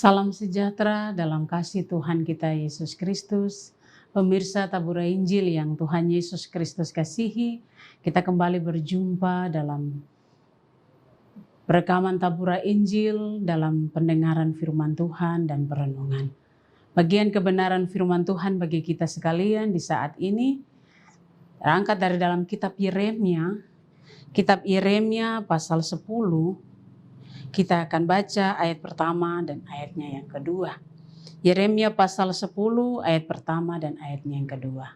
Salam sejahtera dalam kasih Tuhan kita Yesus Kristus. Pemirsa Tabura Injil yang Tuhan Yesus Kristus kasihi, kita kembali berjumpa dalam rekaman Tabura Injil dalam pendengaran firman Tuhan dan perenungan. Bagian kebenaran firman Tuhan bagi kita sekalian di saat ini terangkat dari dalam kitab Yeremia pasal 10. Kita akan baca ayat pertama dan ayatnya yang kedua. Yeremia pasal 10 ayat pertama dan ayatnya yang kedua.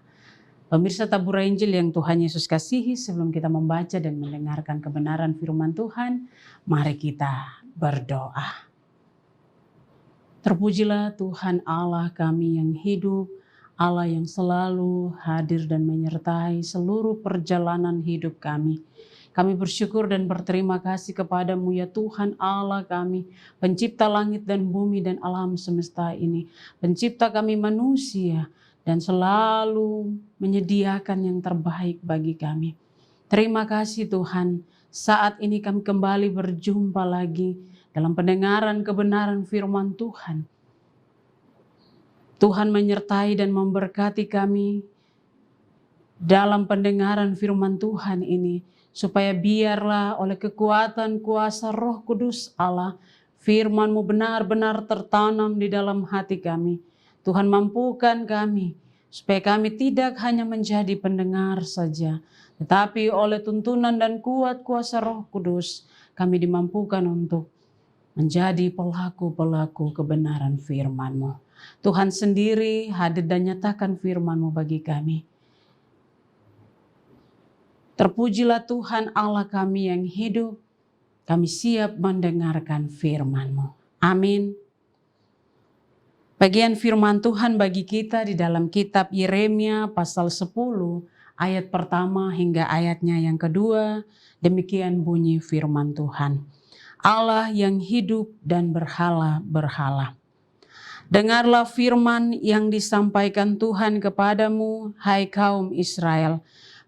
Pemirsa Tabura Injil yang Tuhan Yesus kasihi, sebelum kita membaca dan mendengarkan kebenaran firman Tuhan, mari kita berdoa. Terpujilah Tuhan Allah kami yang hidup, Allah yang selalu hadir dan menyertai seluruh perjalanan hidup kami. Kami bersyukur dan berterima kasih kepadamu ya Tuhan Allah kami, pencipta langit dan bumi dan alam semesta ini. Pencipta kami manusia dan selalu menyediakan yang terbaik bagi kami. Terima kasih Tuhan, saat ini kami kembali berjumpa lagi dalam pendengaran kebenaran firman Tuhan. Tuhan menyertai dan memberkati kami dalam pendengaran firman Tuhan ini, supaya biarlah oleh kekuatan kuasa Roh Kudus Allah, firman-Mu benar-benar tertanam di dalam hati kami. Tuhan mampukan kami, supaya kami tidak hanya menjadi pendengar saja, tetapi oleh tuntunan dan kuat kuasa Roh Kudus, kami dimampukan untuk menjadi pelaku-pelaku kebenaran firman-Mu. Tuhan sendiri hadir dan nyatakan firman-Mu bagi kami. Terpujilah Tuhan Allah kami yang hidup, kami siap mendengarkan firman-Mu. Amin. Bagian firman Tuhan bagi kita di dalam kitab Yeremia pasal 10 ayat pertama hingga ayatnya yang kedua, demikian bunyi firman Tuhan. Allah yang hidup dan berhala-berhala. Dengarlah firman yang disampaikan Tuhan kepadamu, hai kaum Israel.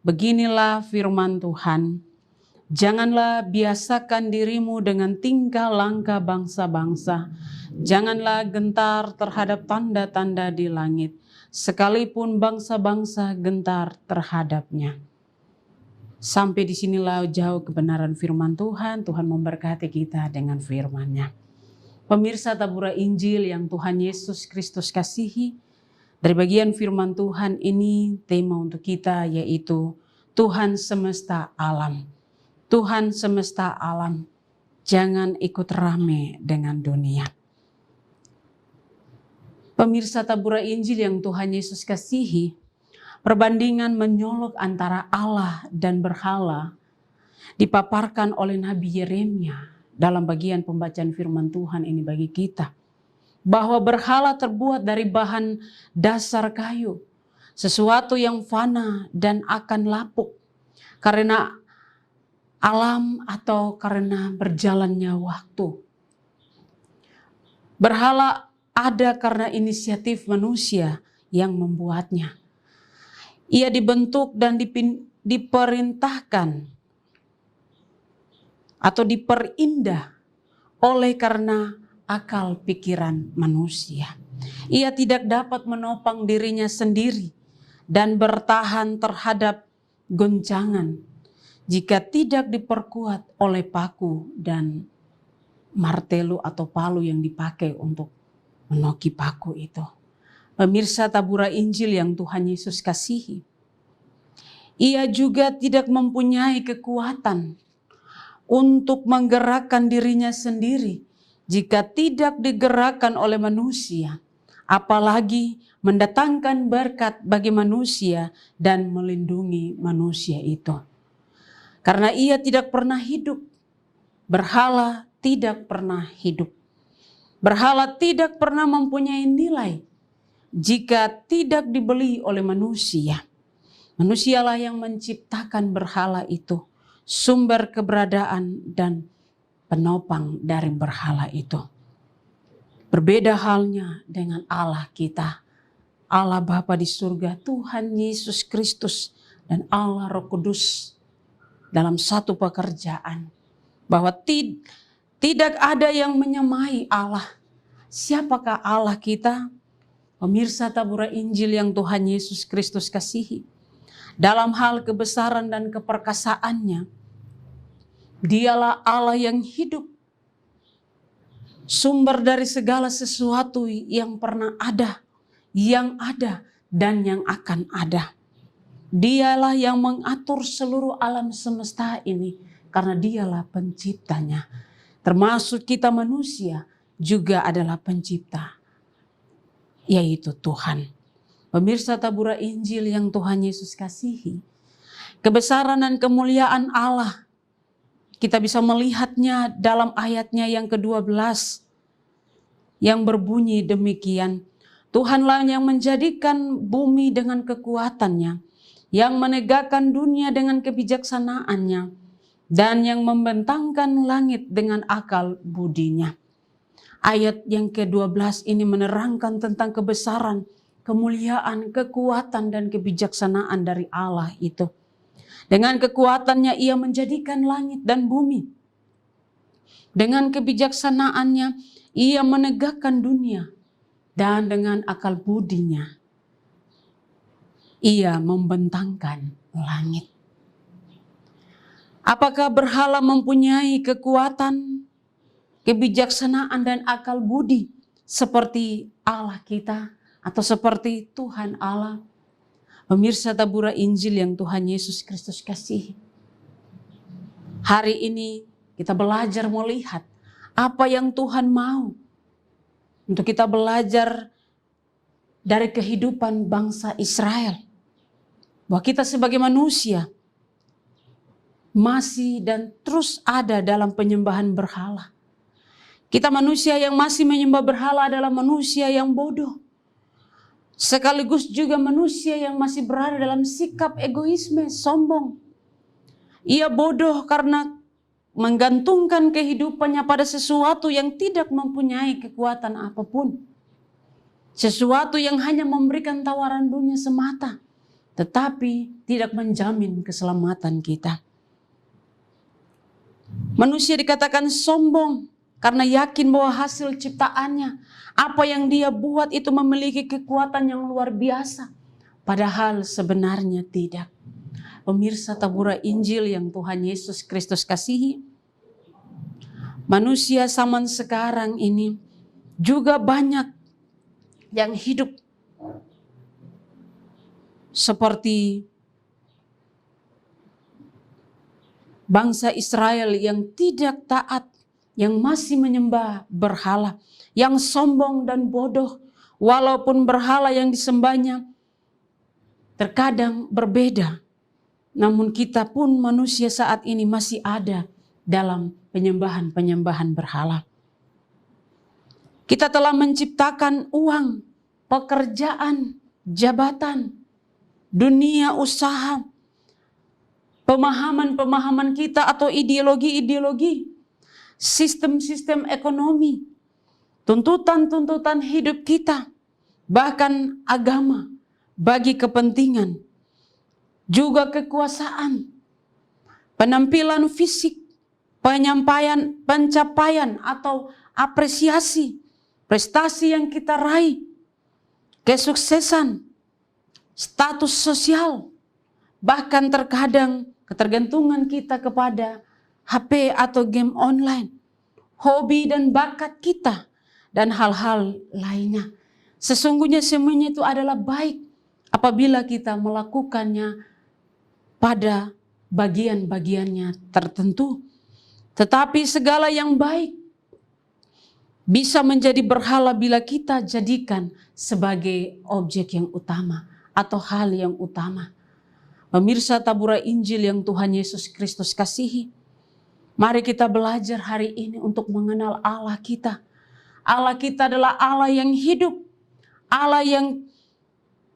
Beginilah firman Tuhan, janganlah biasakan dirimu dengan tingkah langkah bangsa-bangsa. Janganlah gentar terhadap tanda-tanda di langit, sekalipun bangsa-bangsa gentar terhadapnya. Sampai disinilah jauh kebenaran firman Tuhan. Tuhan memberkati kita dengan firman-Nya. Pemirsa Tabura Injil yang Tuhan Yesus Kristus kasihi, dari bagian firman Tuhan ini tema untuk kita yaitu Tuhan semesta alam. Tuhan semesta alam, jangan ikut rame dengan dunia. Pemirsa Tabura Injil yang Tuhan Yesus kasihi, perbandingan menyolok antara Allah dan berhala dipaparkan oleh Nabi Yeremia dalam bagian pembacaan firman Tuhan ini bagi kita. Bahwa berhala terbuat dari bahan dasar kayu, sesuatu yang fana dan akan lapuk karena alam atau karena berjalannya waktu. Berhala ada karena inisiatif manusia yang membuatnya. Ia dibentuk dan diperintahkan atau diperindah oleh karena akal pikiran manusia. Ia tidak dapat menopang dirinya sendiri dan bertahan terhadap goncangan jika tidak diperkuat oleh paku dan martelo atau palu yang dipakai untuk menoki paku itu. Pemirsa Tabura Injil yang Tuhan Yesus kasihi, ia juga tidak mempunyai kekuatan untuk menggerakkan dirinya sendiri jika tidak digerakkan oleh manusia, apalagi mendatangkan berkat bagi manusia dan melindungi manusia itu. Karena ia tidak pernah hidup, berhala tidak pernah hidup. Berhala tidak pernah mempunyai nilai jika tidak dibeli oleh manusia. Manusialah yang menciptakan berhala itu, sumber keberadaan dan penopang dari berhala itu. Berbeda halnya dengan Allah kita, Allah Bapa di surga, Tuhan Yesus Kristus dan Allah Roh Kudus dalam satu pekerjaan. Bahwa tidak ada yang menyamai Allah siapakah Allah kita? Pemirsa tabura Injil yang Tuhan Yesus Kristus kasihi, dalam hal kebesaran dan keperkasaannya, Dialah Allah yang hidup, sumber dari segala sesuatu yang pernah ada, yang ada, dan yang akan ada. Dialah yang mengatur seluruh alam semesta ini, karena Dialah penciptanya. Termasuk kita manusia juga adalah pencipta, yaitu Tuhan. Pemirsa tabura Injil yang Tuhan Yesus kasihi, kebesaran dan kemuliaan Allah kita bisa melihatnya dalam ayatnya yang ke-12 yang berbunyi demikian. Tuhanlah yang menjadikan bumi dengan kekuatannya, yang menegakkan dunia dengan kebijaksanaannya, dan yang membentangkan langit dengan akal budinya. Ayat yang ke-12 ini menerangkan tentang kebesaran, kemuliaan, kekuatan, dan kebijaksanaan dari Allah itu. Dengan kekuatannya ia menjadikan langit dan bumi. Dengan kebijaksanaannya ia menegakkan dunia. Dan dengan akal budinya ia membentangkan langit. Apakah berhala mempunyai kekuatan, kebijaksanaan, dan akal budi seperti Allah kita atau seperti Tuhan Allah? Pemirsa tabura Injil yang Tuhan Yesus Kristus kasihi, hari ini kita belajar melihat apa yang Tuhan mau. Untuk kita belajar dari kehidupan bangsa Israel, bahwa kita sebagai manusia masih dan terus ada dalam penyembahan berhala. Kita manusia yang masih menyembah berhala adalah manusia yang bodoh. Sekaligus juga manusia yang masih berada dalam sikap egoisme, sombong. Ia bodoh karena menggantungkan kehidupannya pada sesuatu yang tidak mempunyai kekuatan apapun. Sesuatu yang hanya memberikan tawaran dunia semata, tetapi tidak menjamin keselamatan kita. Manusia dikatakan sombong karena yakin bahwa hasil ciptaannya, apa yang dia buat itu memiliki kekuatan yang luar biasa. Padahal sebenarnya tidak. Pemirsa tabura Injil yang Tuhan Yesus Kristus kasihi, manusia zaman sekarang ini juga banyak yang hidup seperti bangsa Israel yang tidak taat, yang masih menyembah berhala, yang sombong dan bodoh, walaupun berhala yang disembahnya terkadang berbeda. Namun kita pun manusia saat ini masih ada dalam penyembahan-penyembahan berhala. Kita telah menciptakan uang, pekerjaan, jabatan, dunia usaha, pemahaman-pemahaman kita atau ideologi-ideologi, sistem-sistem ekonomi, tuntutan-tuntutan hidup kita, bahkan agama bagi kepentingan, juga kekuasaan, penampilan fisik, pencapaian atau apresiasi, prestasi yang kita raih, kesuksesan, status sosial, bahkan terkadang ketergantungan kita kepada HP atau game online, hobi dan bakat kita, dan hal-hal lainnya. Sesungguhnya semuanya itu adalah baik apabila kita melakukannya pada bagian-bagiannya tertentu. Tetapi segala yang baik bisa menjadi berhala bila kita jadikan sebagai objek yang utama atau hal yang utama. Pemirsa tabura Injil yang Tuhan Yesus Kristus kasihi, mari kita belajar hari ini untuk mengenal Allah kita. Allah kita adalah Allah yang hidup, Allah yang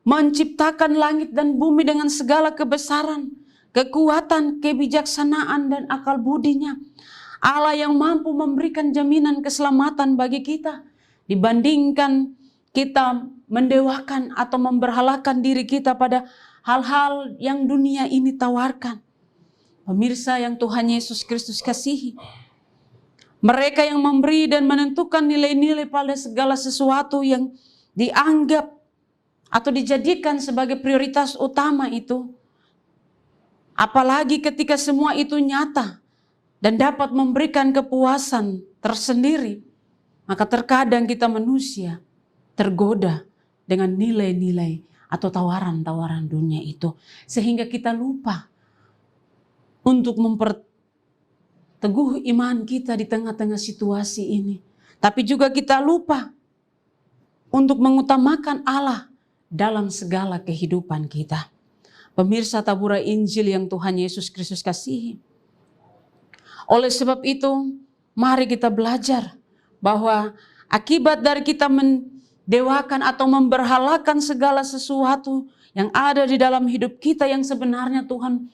menciptakan langit dan bumi dengan segala kebesaran, kekuatan, kebijaksanaan, dan akal budinya. Allah yang mampu memberikan jaminan keselamatan bagi kita dibandingkan kita mendewakan atau memberhalakan diri kita pada hal-hal yang dunia ini tawarkan. Pemirsa yang Tuhan Yesus Kristus kasihi, Mereka yang memberi dan menentukan nilai-nilai pada segala sesuatu yang dianggap atau dijadikan sebagai prioritas utama itu. Apalagi ketika semua itu nyata dan dapat memberikan kepuasan tersendiri, maka terkadang kita manusia tergoda dengan nilai-nilai atau tawaran-tawaran dunia itu. Sehingga kita lupa untuk memperteguh iman kita di tengah-tengah situasi ini. Tapi juga kita lupa untuk mengutamakan Allah dalam segala kehidupan kita. Pemirsa tabura Injil yang Tuhan Yesus Kristus kasihi. Oleh sebab itu, mari kita belajar bahwa akibat dari kita mendewakan atau memberhalakan segala sesuatu yang ada di dalam hidup kita yang sebenarnya Tuhan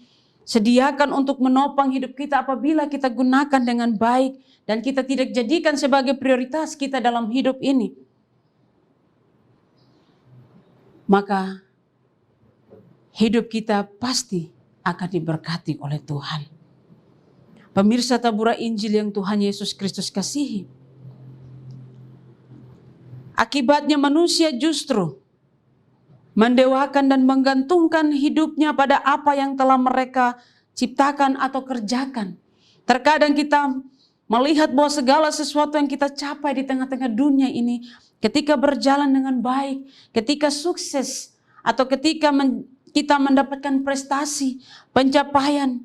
sediakan untuk menopang hidup kita apabila kita gunakan dengan baik dan kita tidak jadikan sebagai prioritas kita dalam hidup ini. Maka hidup kita pasti akan diberkati oleh Tuhan. Pemirsa tabura Injil yang Tuhan Yesus Kristus kasihi. Akibatnya manusia justru mendewakan dan menggantungkan hidupnya pada apa yang telah mereka ciptakan atau kerjakan. Terkadang kita melihat bahwa segala sesuatu yang kita capai di tengah-tengah dunia ini, ketika berjalan dengan baik, ketika sukses, atau ketika kita mendapatkan prestasi, pencapaian,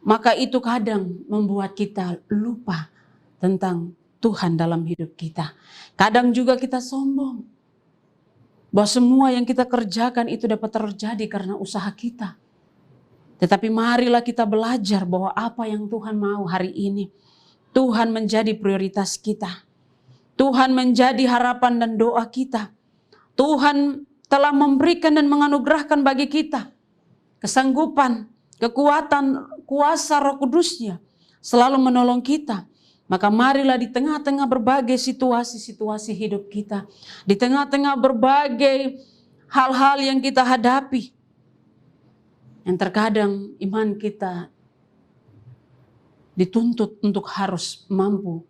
maka itu kadang membuat kita lupa tentang Tuhan dalam hidup kita. Kadang juga kita sombong bahwa semua yang kita kerjakan itu dapat terjadi karena usaha kita. Tetapi marilah kita belajar bahwa apa yang Tuhan mau hari ini, Tuhan menjadi prioritas kita. Tuhan menjadi harapan dan doa kita. Tuhan telah memberikan dan menganugerahkan bagi kita kesanggupan, kekuatan, kuasa Roh Kudus-Nya selalu menolong kita. Maka marilah di tengah-tengah berbagai situasi-situasi hidup kita, di tengah-tengah berbagai hal-hal yang kita hadapi, yang terkadang iman kita dituntut untuk harus mampu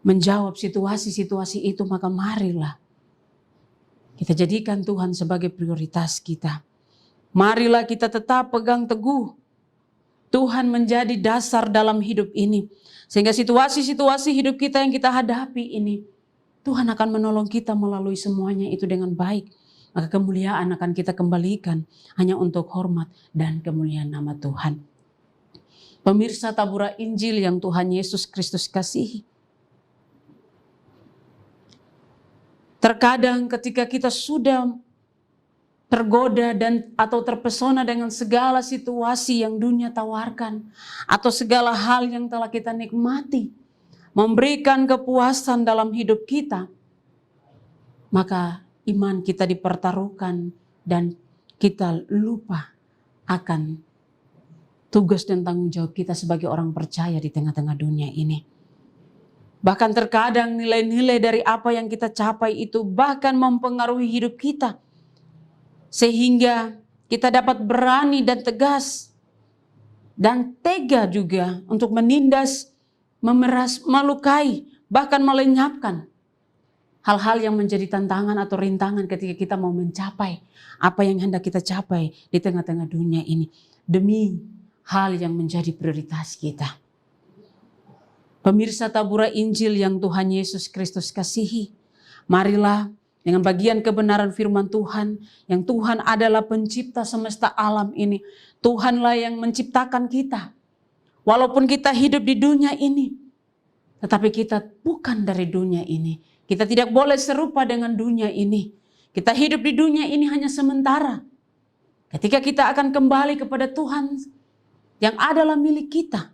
menjawab situasi-situasi itu, maka marilah kita jadikan Tuhan sebagai prioritas kita. Marilah kita tetap pegang teguh Tuhan menjadi dasar dalam hidup ini. Sehingga situasi-situasi hidup kita yang kita hadapi ini, Tuhan akan menolong kita melalui semuanya itu dengan baik. Maka kemuliaan akan kita kembalikan hanya untuk hormat dan kemuliaan nama Tuhan. Pemirsa tabura Injil yang Tuhan Yesus Kristus kasihi. Terkadang ketika kita sudah tergoda dan atau terpesona dengan segala situasi yang dunia tawarkan, atau segala hal yang telah kita nikmati, memberikan kepuasan dalam hidup kita, maka iman kita dipertaruhkan dan kita lupa akan tugas dan tanggung jawab kita sebagai orang percaya di tengah-tengah dunia ini. Bahkan terkadang nilai-nilai dari apa yang kita capai itu bahkan mempengaruhi hidup kita. Sehingga kita dapat berani dan tegas dan tega juga untuk menindas, memeras, melukai, bahkan melenyapkan hal-hal yang menjadi tantangan atau rintangan ketika kita mau mencapai apa yang hendak kita capai di tengah-tengah dunia ini demi hal yang menjadi prioritas kita. Pemirsa tabura Injil yang Tuhan Yesus Kristus kasihi, marilah dengan bagian kebenaran firman Tuhan, yang Tuhan adalah pencipta semesta alam ini. Tuhanlah yang menciptakan kita. Walaupun kita hidup di dunia ini, tetapi kita bukan dari dunia ini. Kita tidak boleh serupa dengan dunia ini. Kita hidup di dunia ini hanya sementara. Ketika kita akan kembali kepada Tuhan yang adalah milik kita,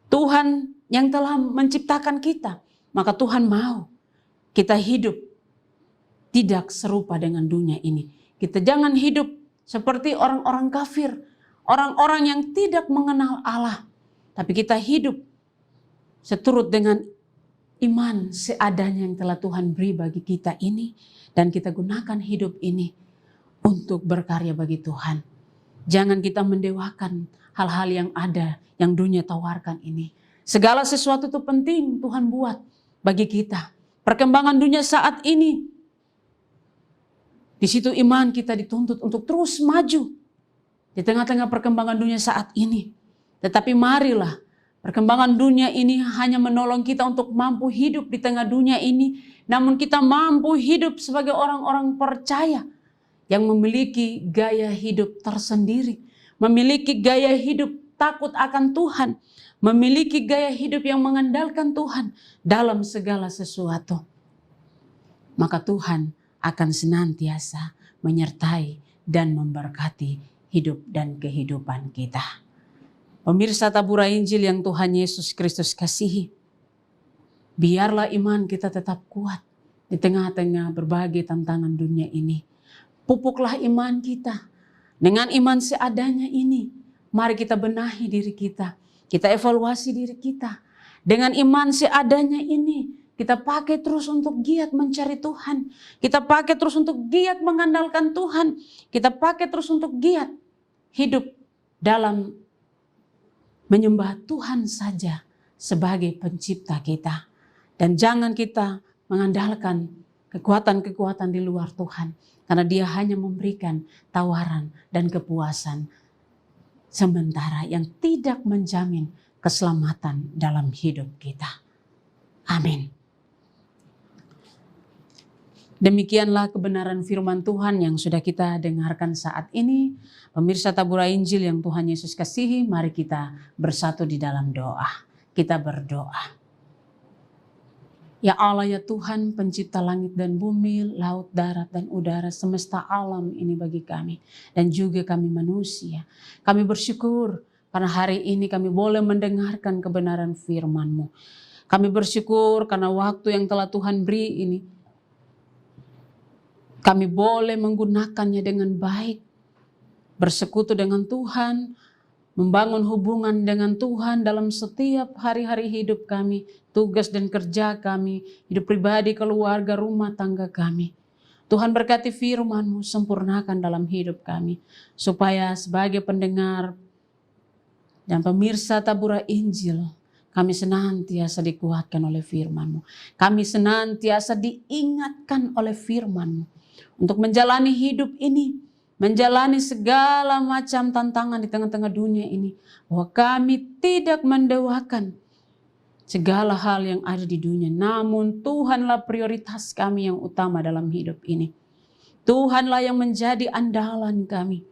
Tuhan yang telah menciptakan kita, maka Tuhan mau kita hidup tidak serupa dengan dunia ini. Kita jangan hidup seperti orang-orang kafir, orang-orang yang tidak mengenal Allah. Tapi kita hidup seturut dengan iman seadanya yang telah Tuhan beri bagi kita ini. Dan kita gunakan hidup ini untuk berkarya bagi Tuhan. Jangan kita mendewakan hal-hal yang ada, yang dunia tawarkan ini. Segala sesuatu itu penting Tuhan buat bagi kita. Perkembangan dunia saat ini, di situ iman kita dituntut untuk terus maju di tengah-tengah perkembangan dunia saat ini. Tetapi marilah, perkembangan dunia ini hanya menolong kita untuk mampu hidup di tengah dunia ini, namun kita mampu hidup sebagai orang-orang percaya yang memiliki gaya hidup tersendiri, memiliki gaya hidup takut akan Tuhan, memiliki gaya hidup yang mengandalkan Tuhan dalam segala sesuatu. Maka Tuhan akan senantiasa menyertai dan memberkati hidup dan kehidupan kita. Pemirsa tabura Injil yang Tuhan Yesus Kristus kasihi, biarlah iman kita tetap kuat di tengah-tengah berbagai tantangan dunia ini. Pupuklah iman kita. Dengan iman seadanya ini, mari kita benahi diri kita. Kita evaluasi diri kita. Dengan iman seadanya ini, kita pakai terus untuk giat mencari Tuhan. Kita pakai terus untuk giat mengandalkan Tuhan. Kita pakai terus untuk giat hidup dalam menyembah Tuhan saja sebagai pencipta kita. Dan jangan kita mengandalkan kekuatan-kekuatan di luar Tuhan. Karena Dia hanya memberikan tawaran dan kepuasan sementara yang tidak menjamin keselamatan dalam hidup kita. Amin. Demikianlah kebenaran firman Tuhan yang sudah kita dengarkan saat ini. Pemirsa tabura Injil yang Tuhan Yesus kasihi, mari kita bersatu di dalam doa. Kita berdoa. Ya Allah, ya Tuhan, pencipta langit dan bumi, laut, darat, dan udara, semesta alam ini bagi kami. Dan juga kami manusia. Kami bersyukur karena hari ini kami boleh mendengarkan kebenaran firman-Mu. Kami bersyukur karena waktu yang telah Tuhan beri ini, kami boleh menggunakannya dengan baik, bersekutu dengan Tuhan, membangun hubungan dengan Tuhan dalam setiap hari-hari hidup kami, tugas dan kerja kami, hidup pribadi, keluarga, rumah tangga kami. Tuhan berkati firman-Mu, sempurnakan dalam hidup kami, supaya sebagai pendengar dan pemirsa tabura Injil, kami senantiasa dikuatkan oleh firman-Mu. Kami senantiasa diingatkan oleh firman-Mu untuk menjalani hidup ini, menjalani segala macam tantangan di tengah-tengah dunia ini. Bahwa kami tidak mendewakan segala hal yang ada di dunia. Namun Tuhanlah prioritas kami yang utama dalam hidup ini. Tuhanlah yang menjadi andalan kami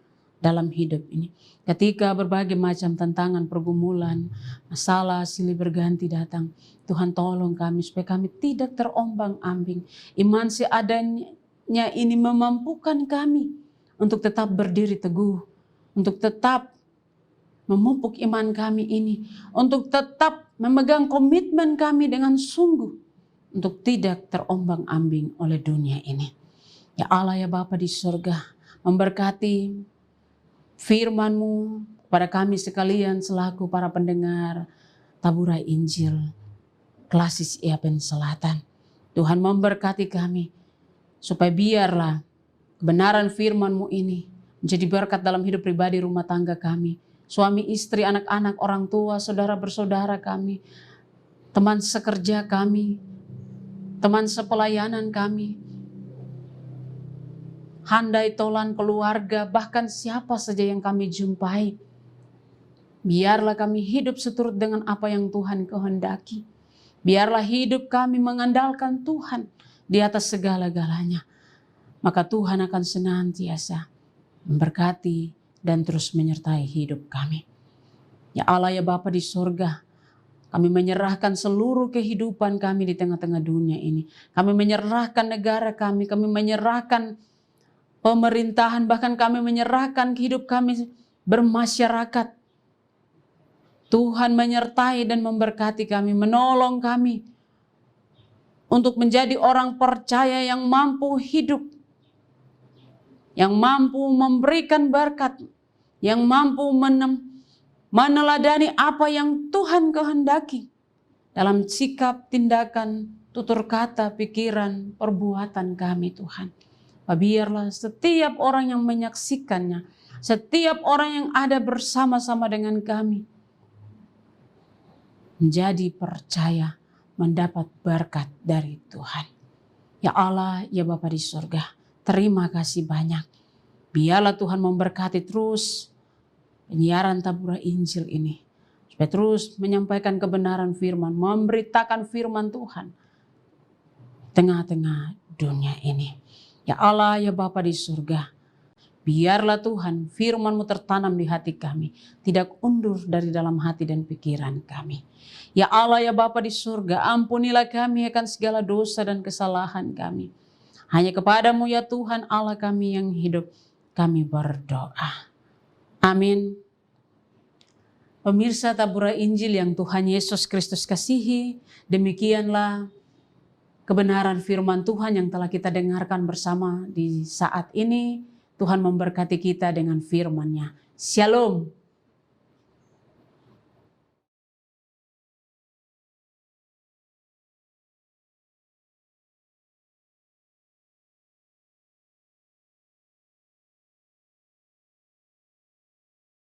dalam hidup ini. Ketika berbagai macam tantangan, pergumulan, masalah silih berganti datang, Tuhan tolong kami supaya kami tidak terombang-ambing. Iman seadanya ini memampukan kami untuk tetap berdiri teguh, untuk tetap memupuk iman kami ini, untuk tetap memegang komitmen kami dengan sungguh, untuk tidak terombang-ambing oleh dunia ini. Ya Allah, ya Bapa di surga, memberkati firman-Mu kepada kami sekalian selaku para pendengar tabura Injil Klasis Iapen Selatan. Tuhan memberkati kami, supaya biarlah kebenaran firman-Mu ini menjadi berkat dalam hidup pribadi rumah tangga kami. Suami, istri, anak-anak, orang tua, saudara bersaudara kami. Teman sekerja kami. Teman sepelayanan kami. Handai tolan keluarga, bahkan siapa saja yang kami jumpai. Biarlah kami hidup seturut dengan apa yang Tuhan kehendaki. Biarlah hidup kami mengandalkan Tuhan di atas segala-galanya. Maka Tuhan akan senantiasa memberkati dan terus menyertai hidup kami. Ya Allah, ya Bapa di surga, kami menyerahkan seluruh kehidupan kami di tengah-tengah dunia ini. Kami menyerahkan negara kami menyerahkan pemerintahan, bahkan kami menyerahkan hidup kami bermasyarakat. Tuhan menyertai dan memberkati kami, menolong kami untuk menjadi orang percaya yang mampu hidup, yang mampu memberikan berkat, yang mampu meneladani apa yang Tuhan kehendaki dalam sikap, tindakan, tutur kata, pikiran, perbuatan kami Tuhan. Biarlah setiap orang yang menyaksikannya, setiap orang yang ada bersama-sama dengan kami, menjadi percaya, mendapat berkat dari Tuhan. Ya Allah, ya Bapa di surga, terima kasih banyak. Biarlah Tuhan memberkati terus penyiaran Tabura Injil ini. Supaya terus menyampaikan kebenaran firman, memberitakan firman Tuhan tengah-tengah dunia ini. Ya Allah, ya Bapa di surga, biarlah Tuhan firman-Mu tertanam di hati kami, tidak undur dari dalam hati dan pikiran kami. Ya Allah, ya Bapa di surga, ampunilah kami akan segala dosa dan kesalahan kami. Hanya kepadamu ya Tuhan Allah kami yang hidup, kami berdoa. Amin. Pemirsa Tabura Injil yang Tuhan Yesus Kristus kasihi, demikianlah kebenaran firman Tuhan yang telah kita dengarkan bersama di saat ini. Tuhan memberkati kita dengan firman-Nya. Shalom.